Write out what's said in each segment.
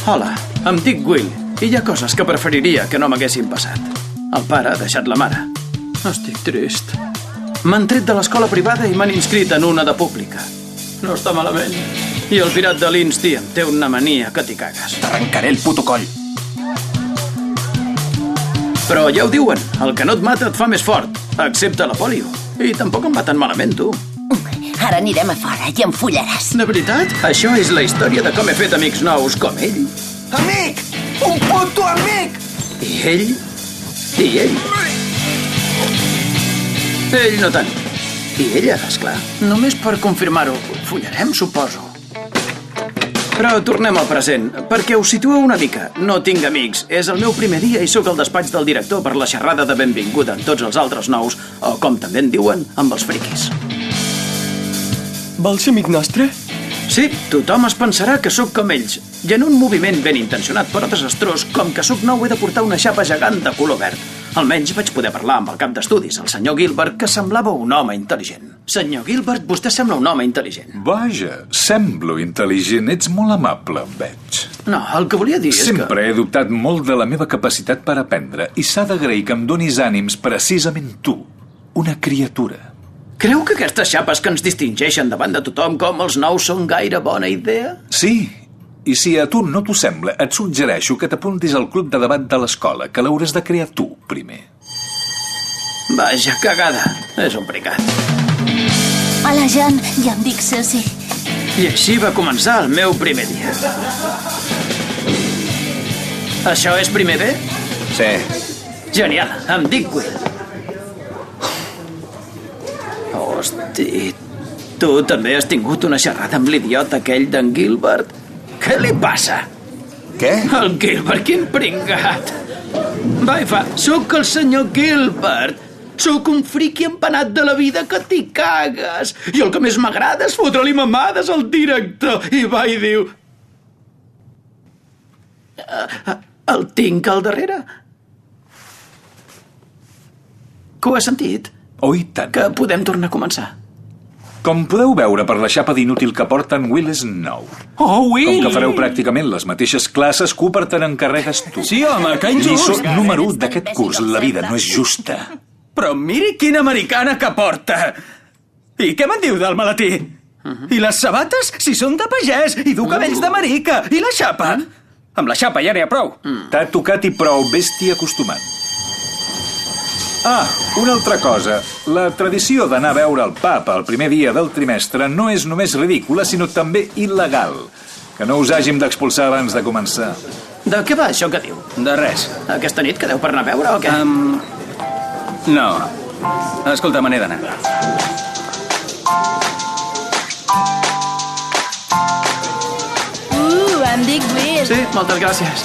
Hola, em dic Will, i hi ha coses que preferiria que no m'haguessin passat. El pare ha deixat la mare. Estic trist. M'han tret de l'escola privada i m'han inscrit en una de pública. No està malament. I el pirat de l'Insti em té una mania que t'hi cagues. T'arrencaré el puto coll. Però ja ho diuen, el que no et mata et fa més fort, excepte la pòlio. I tampoc em va tan malament, tu. Ara anirem a fora i em follaràs. De veritat? Això és la història de com he fet amics nous com ell. Amic! Un puto amic! I ell? I ell? Ell no tant. I ella, esclar. Només per confirmar-ho, follarem, suposo. Però tornem al present, perquè us situeu una mica. No tinc amics. És el meu primer dia i sóc al despatx del director per la xerrada de benvinguda amb tots els altres nous, o com també en diuen, amb els friquis. Vols ser amic nostre? Sí, tothom es pensarà que sóc com ells. I en un moviment ben intencionat però desastrós, com que sóc nou he de portar una xapa gegant de color verd. Almenys vaig poder parlar amb el cap d'estudis, el senyor Gilbert, que semblava un home intel·ligent. Senyor Gilbert, vostè sembla un home intel·ligent. Vaja, semblo intel·ligent. Ets molt amable, em veig. No, el que volia dir és que... Sempre he dubtat molt de la meva capacitat per aprendre i s'ha d'agrair que em donis ànims precisament tu, una criatura. Creu que aquestes xapes que ens distingeixen davant de tothom com els nous són gaire bona idea? Sí, i si a tu no t'ho sembla, et suggereixo que t'apuntis al club de debat de l'escola, que l'hauràs de crear tu, primer. Vaja, cagada. És un pricat. Hola, John. Ja em dic Susie. I així va començar el meu primer dia. Això és primer B? Sí. Genial, em dic Will. Hosti, tu també has tingut una xerrada amb l'idiota aquell d'en Gilbert? Què li passa? Què? El Gilbert, quin pringat! Vaifa, sóc el senyor Gilbert. Sóc un friqui empanat de la vida que t'hi cagues. I el que més m'agrada és fotre-li mamades al director. I va i diu... El tinc al darrere. Que ho has sentit? Oh, i tant. Que podem tornar a començar. Com podeu veure per la xapa d'inútil que porten, Will és nou. Oh, Will! Com que fareu pràcticament les mateixes classes, Cooper te n'encarregues tu. Sí, home, que Lliçó injust! número 1 d'aquest curs. La vida no és justa. Però miri quina americana que porta! I què me'n diu del maletí? I les sabates, si són de pagès, i du cabells de marica! I la xapa? Amb la xapa ja n'hi ha prou. T'ha tocat i prou, vés-t'hi acostumant. Ah, una altra cosa. La tradició d'anar a veure el papa el primer dia del trimestre no és només ridícula, sinó també il·legal. Que no us hàgim d'expulsar abans de començar. De què va això que diu? De res. Aquesta nit quedeu per anar a veure o què? No. Escolta, me n'he d'anar. Em dic Will. Sí, moltes gràcies.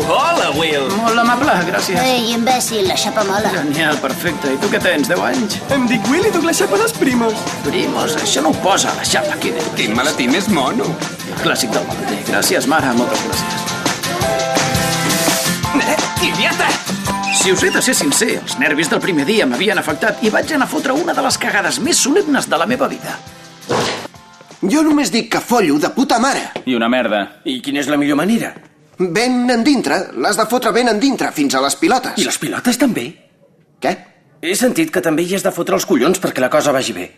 Hola, Will. Molt amable, gràcies. Ei, imbècil, la xapa mola. Genial, perfecte. I tu què tens, 10 anys? Em dic Will i duc la xapa dels primos. Primos, això no ho posa a la xapa, aquí diu. Quin maletí més mono. Clàssic del maletí. Gràcies, mare, moltes gràcies. Idiota! Si us he de ser sincer, els nervis del primer dia m'havien afectat i vaig anar a fotre una de les cagades més solemnes de la meva vida. Jo només dic que follo de puta mare. I una merda. I quina és la millor manera? Ben endintre, l'has de fotre ben endintre, fins a les pilotes. I les pilotes també? Què? He sentit que també hi has de fotre els collons perquè la cosa vagi bé.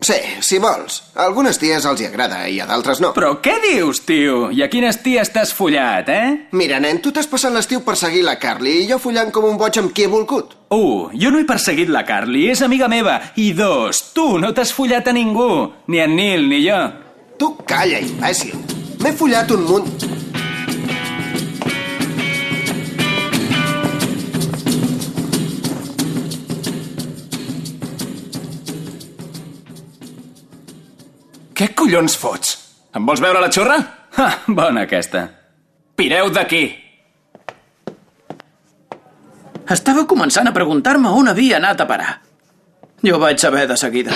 Sí, si vols. A algunes ties els hi agrada i a d'altres no. Però què dius, tio? I a quines ties t'has follat, eh? Mira, nen, tu t'has passat l'estiu perseguint la Carly i jo follant com un boig amb qui he volgut. 1. Jo no he perseguit la Carly, és amiga meva. I 2. Tu no t'has follat a ningú. Ni en Neil, ni jo. Tu calla, imbècil. M'he follat un munt. Què collons fots? Em vols veure la xorra? Bona aquesta. Pireu d'aquí. Estava començant a preguntar-me on havia anat a parar. Jo vaig saber de seguida.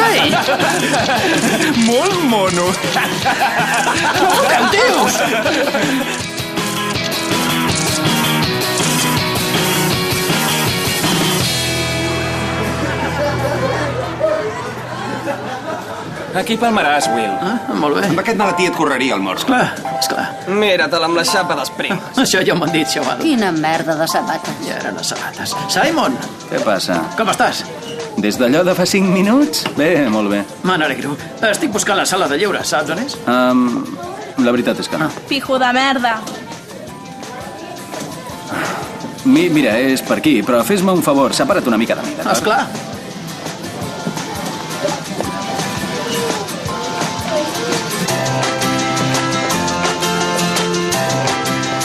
Ei! Molt mono. No foteu, tios! Aquí palmaràs, Will. Molt bé. Amb aquest maletí et correria el mort. Esclar. Mira-te'l amb la xapa dels prims. Això ja m'ho han dit, xaval. Quina merda de sabates. Ja eren les sabates. Simon, Què passa? com estàs? Des d'allò de fa 5 minuts? Bé, molt bé. Me n'alegro. Estic buscant la sala de lleure, saps on és? La veritat és que no. Pijo de merda. Mira, és per aquí, però fes-me un favor, separa't una mica de mi, d'acord? Esclar.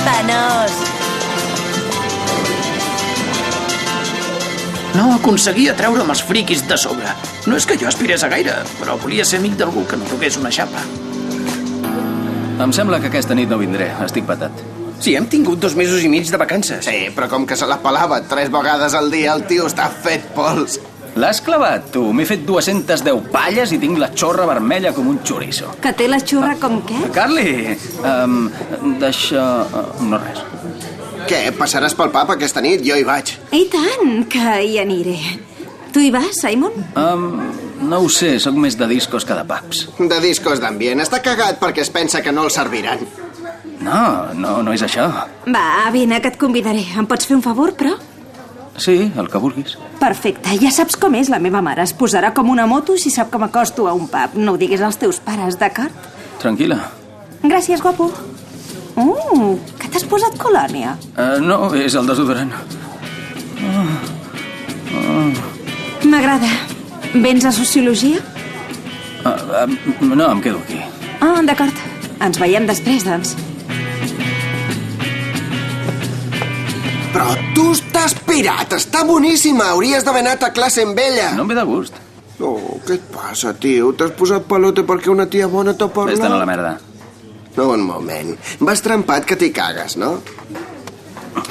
Penós. No aconseguia treure'm els friquis de sobre. No és que jo aspirés a gaire, però volia ser amic d'algú que no toqués una xapa. Em sembla que aquesta nit no vindré, estic patat. Sí, hem tingut 2 mesos i mig de vacances. Sí, però com que se la pelava 3 vegades al dia, el tio està fet pols. L'has clavat, tu. M'he fet 210 palles i tinc la xorra vermella com un chorizo. Que té la xurra com què? Carly, deixa... no res. Què, passaràs pel pub aquesta nit? Jo hi vaig. I tant, que hi aniré. Tu hi vas, Simon? No ho sé, sóc més de discos que de pubs. De discos d'ambient. Està cagat perquè es pensa que no el serviran. No és això. Va, vine, que et convidaré. Em pots fer un favor, però? Sí, el que vulguis. Perfecte, ja saps com és la meva mare. Es posarà com una moto si sap que m'acosto a un pub. No ho diguis als teus pares, d'acord? Tranquil·la. Gràcies, guapo. Que t'has posat colònia? No, és el desodorant. M'agrada. Vens a Sociologia? No, em quedo aquí. D'acord. Ens veiem després, doncs. Però tu estàs pirat, està boníssima. Hauries d'haver anat a classe amb ella. No em ve de gust. Oh, què et passa, tio? T'has posat pelote perquè una tia bona t'ha parlat? Vés-te'n a la merda. No, un moment. Vas trempat que t'hi cagues, no?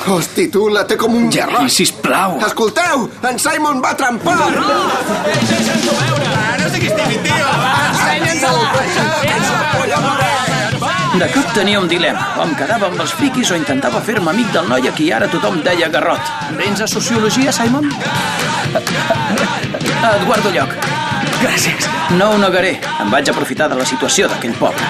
Hosti, tu, la té com un gerrot. I sisplau. Escolteu, en Simon va trempar. No sé qui estigui, tio. De cop tenia un dilema. O em quedava amb els friquis o intentava fer-me amic del noi a qui ara tothom deia garrot. Vens a Sociologia, Simon? Et guardo lloc. Gràcies. No ho negaré. Em vaig aprofitar de la situació d'aquell pobre.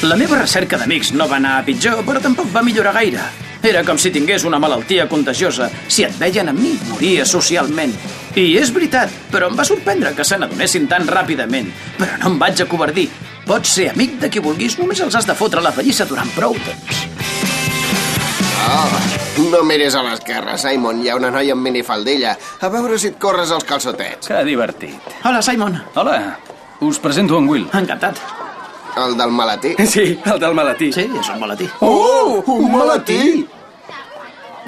La meva recerca d'amics no va anar a pitjor, però tampoc va millorar gaire. Era com si tingués una malaltia contagiosa. Si et veien amb mi, moria socialment. I és veritat, però em va sorprendre que se n'adonessin tan ràpidament. Però no em vaig acovardir. Pots ser amic de qui vulguis, només els has de fotre la pallissa durant prou temps. No miris a l'esquerra, Simon. Hi ha una noia amb minifaldilla. A veure si et corres els calçotets. Que divertit. Hola, Simon. Hola. Us presento en Will. Encantat. El del maletí. Sí, el del maletí. Sí, és un maletí. Oh, un maletí!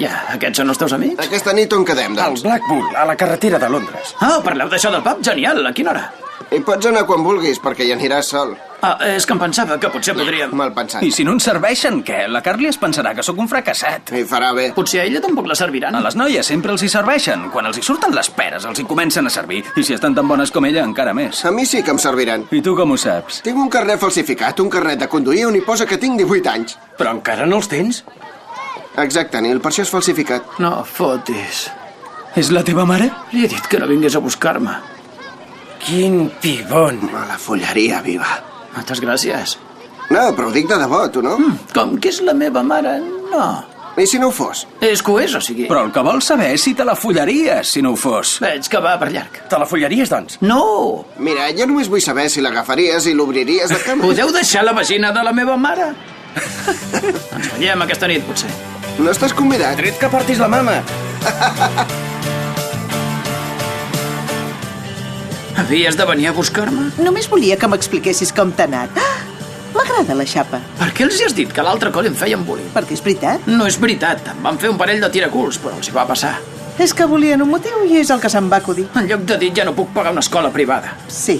Ja, aquests són els teus amics? Aquesta nit on quedem, Al doncs? Blackpool, a la carretera de Londres. Parleu d'això del pub? Genial, a quina hora? Hi pots anar quan vulguis, perquè hi aniràs sol. És que em pensava que potser podríem... Mal pensat. I si no ens serveixen, què? La Carly es pensarà que sóc un fracassat. I farà bé. Potser a ella tampoc la serviran. A les noies sempre els hi serveixen. Quan els hi surten les peres, els hi comencen a servir. I si estan tan bones com ella, encara més. A mi sí que em serviran. I tu com ho saps? Tinc un carnet falsificat, un carnet de conduir on hi posa que tinc 18 anys. Però encara no els tens? Exacte, Nil, per això és falsificat. No fotis. És la teva mare? Li he dit que no vingués a buscar-me. Quin pibon. A la fulleria viva. Moltes gràcies. No, però ho dic de debò, tu no? Com que és la meva mare, no. I si no ho fos? És que ho és, o sigui... Però el que vols saber és si te la follaries, si no ho fos. Veig que va per llarg. Te la follaries, doncs? No! Mira, jo només vull saber si l'agafaries i l'obriries de cama. Podeu deixar la vagina de la meva mare? Ens veiem aquesta nit, potser. No estàs convidat? Tret que portis la mama. Havies de venir a buscar-me? Només volia que m'expliquessis com t'ha anat. M'agrada la xapa. Per què els hi has dit que l'altre col em feien bullying? Perquè és veritat. No és veritat. Em van fer un parell de tiraculs, però els hi va passar. És que volien un motiu i és el que se'm va acudir. En lloc de dir, ja no puc pagar una escola privada. Sí.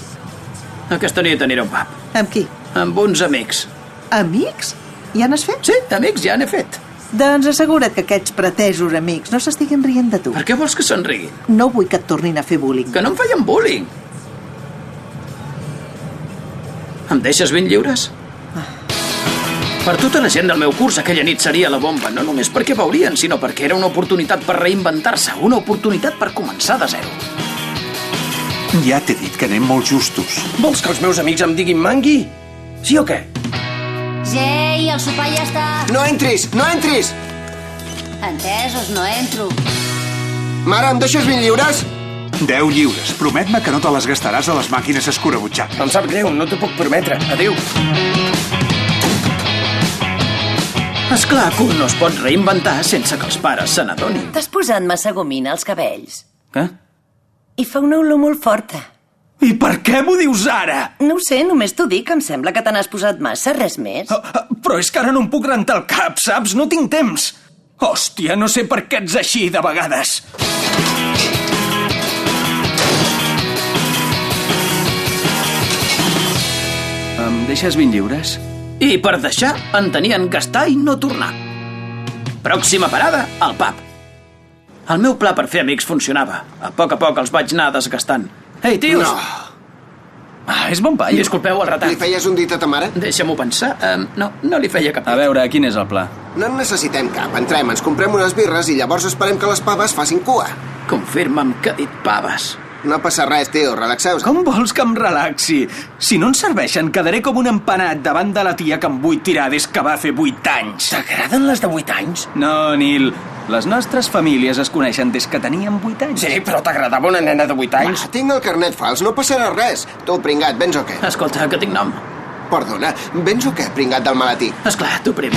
Aquesta nit aniré a un pub. Amb qui? Amb uns amics. Amics? Ja n'has fet? Sí, amics, ja n'he fet. Doncs assegura't que aquests pretesos amics no s'estiguin rient de tu. Per què vols que se'n riguin? No vull que et tornin a fer bullying. Que no em feien bullying. Em deixes ben lliures? Per tota la gent del meu curs, aquella nit seria la bomba, no només perquè veurien, sinó perquè era una oportunitat per reinventar-se, una oportunitat per començar de zero. Ja t'he dit que anem molt justos. Vols que els meus amics em diguin mangui? Sí o què? Jay, el sopar ja està. No entris, no entris! Entesos, no entro. Mare, em deixes 20 lliures? 10 lliures. Promet-me que no te les gastaràs a les màquines escurabutxaques. Em sap greu, no t'ho puc prometre. Adéu. Esclar que un no es pot reinventar sense que els pares se n'adonin. T'has posat massa gomina als cabells. Què? I fa una olor molt forta. I per què m'ho dius ara? No ho sé, només t'ho dic, em sembla que te n'has posat massa, res més. Però és que ara no em puc rentar el cap, saps? No tinc temps. Hòstia, no sé per què ets així de vegades. Em deixes 20 lliures? I per deixar, en tenien gastar i no tornar. Pròxima parada, al pub. El meu pla per fer amics funcionava. A poc els vaig anar desgastant. Ei, tios! No. És bon paio. Disculpeu el retard. Li feies un dit a ta mare? Deixa-m'ho pensar. No li feia cap A veure, quin és el pla? No en necessitem cap. Entrem, ens comprem unes birres i llavors esperem que les paves facin cua. Confirma'm que ha dit paves. No passa res, tio, relaxeu-vos. Com vols que em relaxi? Si no ens serveixen, quedaré com un empanat davant de la tia que em vull tirar des que va fer 8 anys. T'agraden les de 8 anys? No, Nil. Les nostres famílies es coneixen des que teníem 8 anys. Sí, però t'agradava una nena de 8 anys? Tinc el carnet fals, no passarà res. Tu, pringat, vens o què? Escolta, que tinc nom. Perdona, vens o què, pringat del malatí? Esclar, tu prim.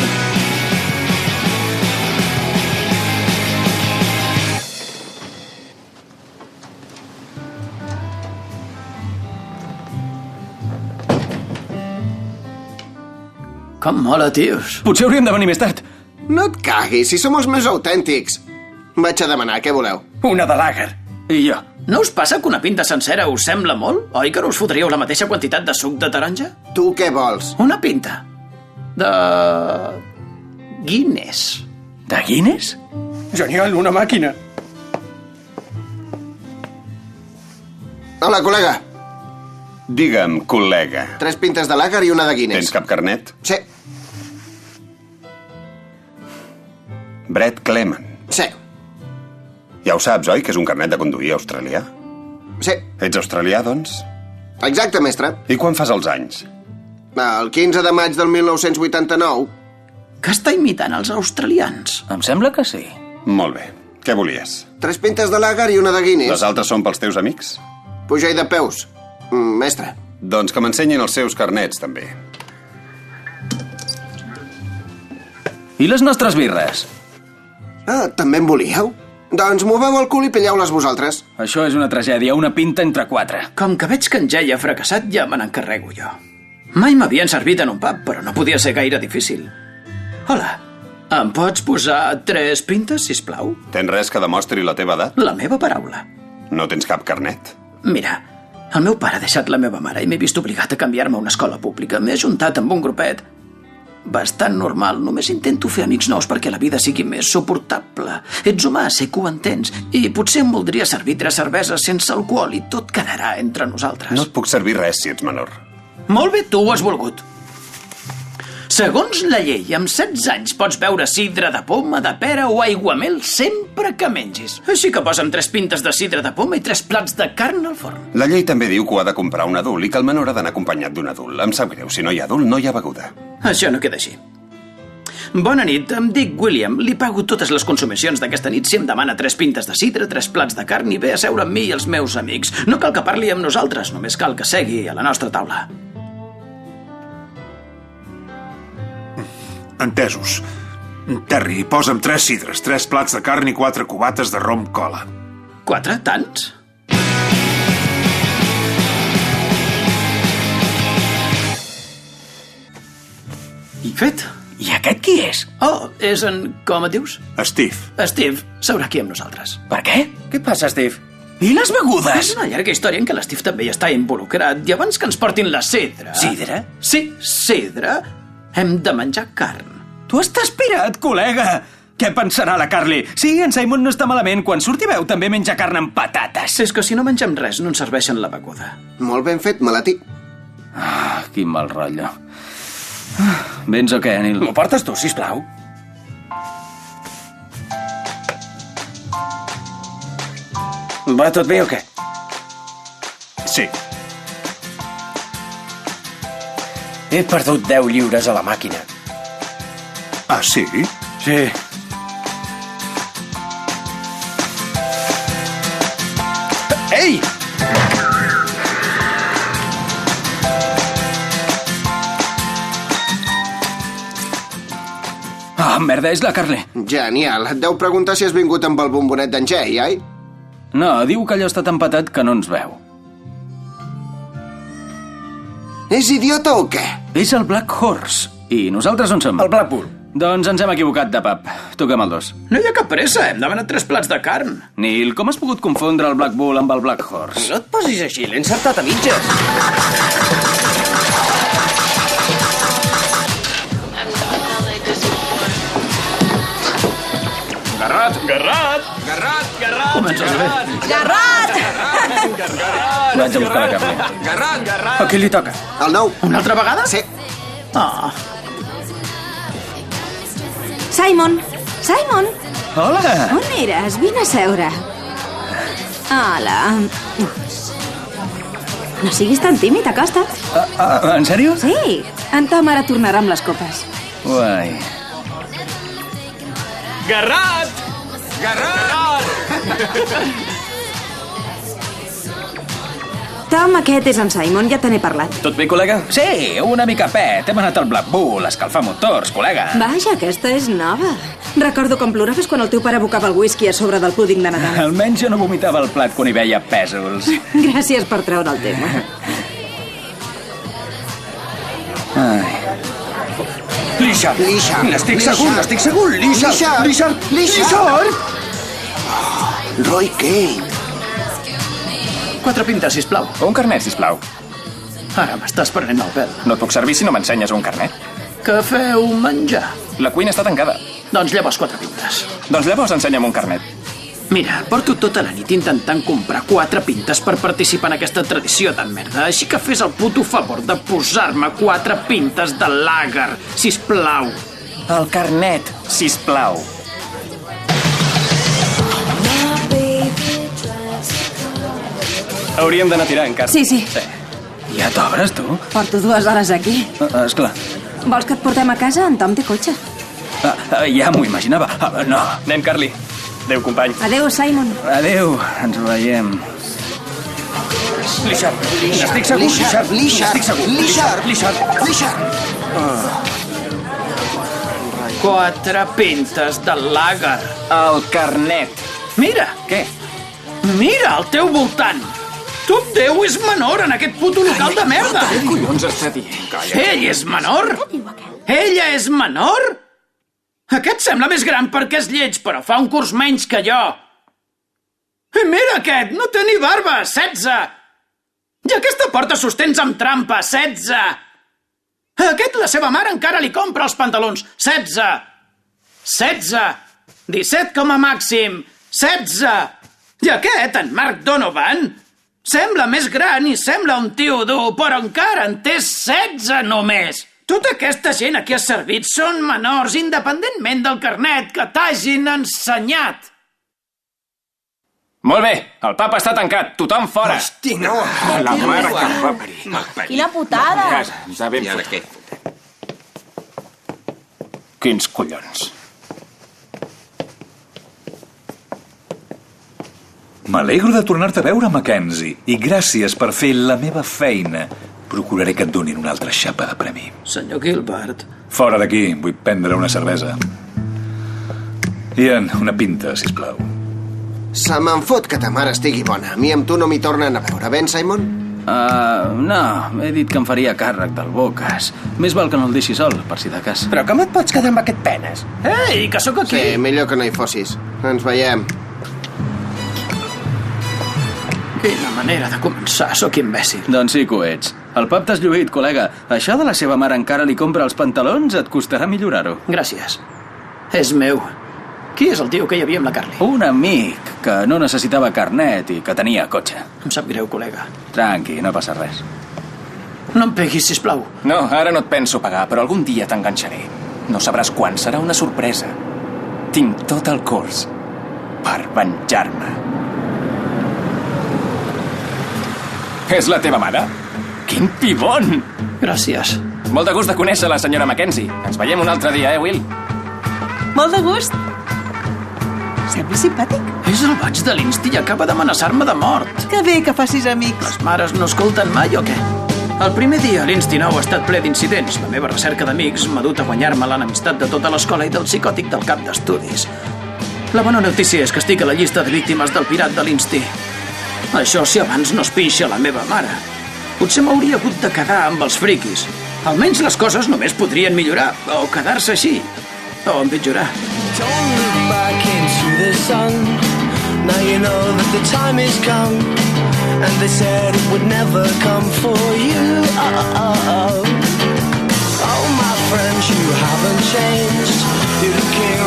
Com mola, tios. Potser hauríem de venir més tard. No et caguis, si som els més autèntics. Vaig a demanar, què voleu? Una de lager. I jo. No us passa que una pinta sencera us sembla molt? Oi que no us fotríeu la mateixa quantitat de suc de taronja? Tu què vols? Una pinta. De... Guinness. De Guinness? Genial, una màquina. Hola, col·lega. Digue'm, col·lega. 3 pintes de lager i una de Guinness. Tens cap carnet? Sí. Brett Clement. Sí. Ja ho saps, oi, que és un carnet de conduir australià? Sí. Ets australià, doncs? Exacte, mestre. I quan fas els anys? El 15 de maig del 1989. Que està imitant els australians. Em sembla que sí. Molt bé. Què volies? 3 pintes de lager i una de Guinness. Les altres són pels teus amics? Puja-hi de peus. Mestre. Doncs que m'ensenyin els seus carnets, també. I les nostres birres? També en volíeu? Doncs moveu el cul i pilleu-les vosaltres. Això és una tragèdia, una pinta entre 4. Com que veig que en Jay ha fracassat, ja me n'encarrego jo. Mai m'havien servit en un pub, però no podia ser gaire difícil. Hola, em pots posar 3 pintes, sisplau? Tens res que demostri la teva edat? La meva paraula. No tens cap carnet? Mira, el meu pare ha deixat la meva mare i m'he vist obligat a canviar-me a una escola pública. M'he ajuntat amb un grupet bastant normal. Només intento fer amics nous perquè la vida sigui més suportable. Ets humà, sé que ho entens. I potser em voldria servir 3 cerveses sense alcohol i tot quedarà entre nosaltres. No et puc servir res si ets menor. Molt bé, tu ho has volgut. Segons la llei, amb 16 anys pots beure sidra de poma, de pera o aiguamel sempre que mengis. Així que posa'm 3 pintes de sidra de poma i 3 plats de carn al forn. La llei també diu que ho ha de comprar un adult i que el menor ha d'anar acompanyat d'un adult. Em sap greu, si no hi ha adult, no hi ha beguda. Això no queda així. Bona nit, em dic William. Li pago totes les consumicions d'aquesta nit si em demana 3 pintes de sidra, 3 plats de carn i ve a seure amb mi i els meus amics. No cal que parli amb nosaltres, només cal que segui a la nostra taula. Entesos. Terry, posa'm 3 sidres, 3 plats de carn i 4 cubates de rom cola. 4? Tants? I fet. I aquest qui és? Oh, és en... com et dius? Steve. Steve seurà aquí amb nosaltres. Per què? Què passa, Steve? I les begudes? És una llarga història en què l'Steve també hi està involucrat. I abans que ens portin la sidra... Sidra? Sí, sidra. Hem de menjar carn. Tu estàs pirat, col·lega! Què pensarà la Carly? Sí, en Simon no està malament. Quan surti veu també menja carn amb patates. És que si no mengem res no ens serveixen la beguda. Molt ben fet, malatí. Ah, quin mal rotllo. Vens o què, Nil? M'ho portes tu, sisplau? Va tot bé o què? Sí. He perdut 10 lliures a la màquina. Ah, sí? Sí. Ei! Ah, merda, és la Carly. Genial. Et deu preguntar si has vingut amb el bombonet d'en Jay, oi? No, diu que allò està tan patat que no ens veu. És idiota o què? És el Black Horse. I nosaltres on som? El Blackpool. Doncs ens hem equivocat de pub. Toquem el 2. No hi ha cap pressa, hem demanat 3 plats de carn. Nil, com has pogut confondre el Black Bull amb el Black Horse? No et posis així, l'he encertat a mitges. Garrat! Garrat! Garrat! Garrat! Comences bé. Garrat! Vaig a buscar la Carly. Garrat! Garrat! A qui li toca? El nou. Una altra vegada? Sí. Ah, Simon! Simon! Hola! On eres? Vine a seure. Hola. No siguis tan tímid, acosta't. En sèrio? Sí, en Tom ara tornarà amb les copes. Guai. Garrat! Garrat! Tom, aquest és en Simon, ja te n'he parlat. Tot bé, col·lega? Sí, una mica pet. Hem anat al Black Bull a escalfar motors, col·lega. Vaja, aquesta és nova. Recordo com ploraves quan el teu pare abocava el whisky a sobre del púding de Nadal. Almenys jo no vomitava el plat quan hi veia pèsols. Gràcies per treure el tema. Ai. Lixard! Lixard! N'estic segur, n'estic segur! Lixard! Lixard! Lixard! Roy Kane! 4 pintes, sisplau. Un carnet, sisplau. Ara m'estàs prenent el pèl. No et puc servir si no m'ensenyes un carnet. Que feu menjar? La cuina està tancada. Doncs llavors 4 pintes. Doncs llavors ensenya'm un carnet. Mira, porto tota la nit intentant comprar 4 pintes per participar en aquesta tradició tan merda, així que fes el puto favor de posar-me 4 pintes de lager, sisplau. El carnet, sisplau. Hauríem d'anar a tirar encara. Sí, sí. Ja t'obres, tu? Porto 2 hores aquí. Esclar. Vols que et portem a casa? En Tom té cotxe. Ja m'ho imaginava. No. Anem, Carly. Adéu, company. Adéu, Simon. Adéu, ens veiem. Lixard! N'estic segur! Lixard! Lixard! N'estic segur! Lixard! Lixard! Lixard! 4 pintes de lager. El carnet. Mira! Què? Mira al teu voltant! Tot Déu és menor en aquest puto local de merda! Què collons està dient? Ell és menor? Ella és menor? Aquest sembla més gran perquè és lleig, però fa un curs menys que jo. I mira aquest, no té ni barba, 16! I aquesta porta sostens amb trampa, 16! A aquest la seva mare encara li compra els pantalons, 16! 16! 17 com a màxim, 16! I aquest, en Mark Donovan, sembla més gran i sembla un tio dur, però encara en té 16 només. Tota aquesta gent a qui has servit són menors, independentment del carnet que t'hagin ensenyat. Molt bé, el pub està tancat. Tothom fora. Hosti, no! La mare que em va parir. Quina putada! Ens ha ben fotut. Quins collons. M'alegro de tornar-te a veure, Mackenzie, i gràcies per fer la meva feina. Procuraré que et donin una altra xapa de premi. Senyor Gilbert... Fora d'aquí, vull prendre una cervesa. Ian, una pinta, sisplau. Se me'n fot que ta mare estigui bona. A mi amb tu no m'hi tornen a veure, ben, Simon? No, he dit que em faria càrrec del Bocas. Més val que no el deixi sol, per si de cas. Però com et pots quedar amb aquest penes? Ei, que sóc aquí! Sí, millor que no hi fossis. Ens veiem. Quina manera de començar, sóc imbècil. Doncs sí que ho ets. El pub t'has lluït, col·lega. Això de la seva mare encara li compra els pantalons et costarà millorar-ho. Gràcies. És meu. Qui és el tio que hi havia amb la Carly? Un amic que no necessitava carnet i que tenia cotxe. Em sap greu, col·lega. Tranqui, no passa res. No em peguis, sisplau. No, ara no et penso pagar, però algun dia t'enganxaré. No sabràs quan, serà una sorpresa. Tinc tot el curs per venjar-me. És la teva mare? Quin pibon! Gràcies. Molt de gust de conèixer la senyora Mackenzie. Ens veiem un altre dia, Will? Molt de gust. Sembla simpàtic. És el baig de l'Insti i acaba d'amenaçar-me de mort. Que bé que facis amics. Les mares no escolten mai o què? El primer dia l'Insti nou ha estat ple d'incidents. La meva recerca d'amics m'ha dut a guanyar-me l'enemistat de tota l'escola i del psicòtic del cap d'estudis. La bona notícia és que estic a la llista de víctimes del pirat de l'Insti. Això si abans no es pixa la meva mare. Potser m'hauria hagut de quedar amb els friquis. Almenys les coses només podrien millorar, o quedar-se així, o empitjorar. Don't look back into the sun. Now you know that the time is come. And they said it would never come for you. Oh, my friends, you haven't changed. You're looking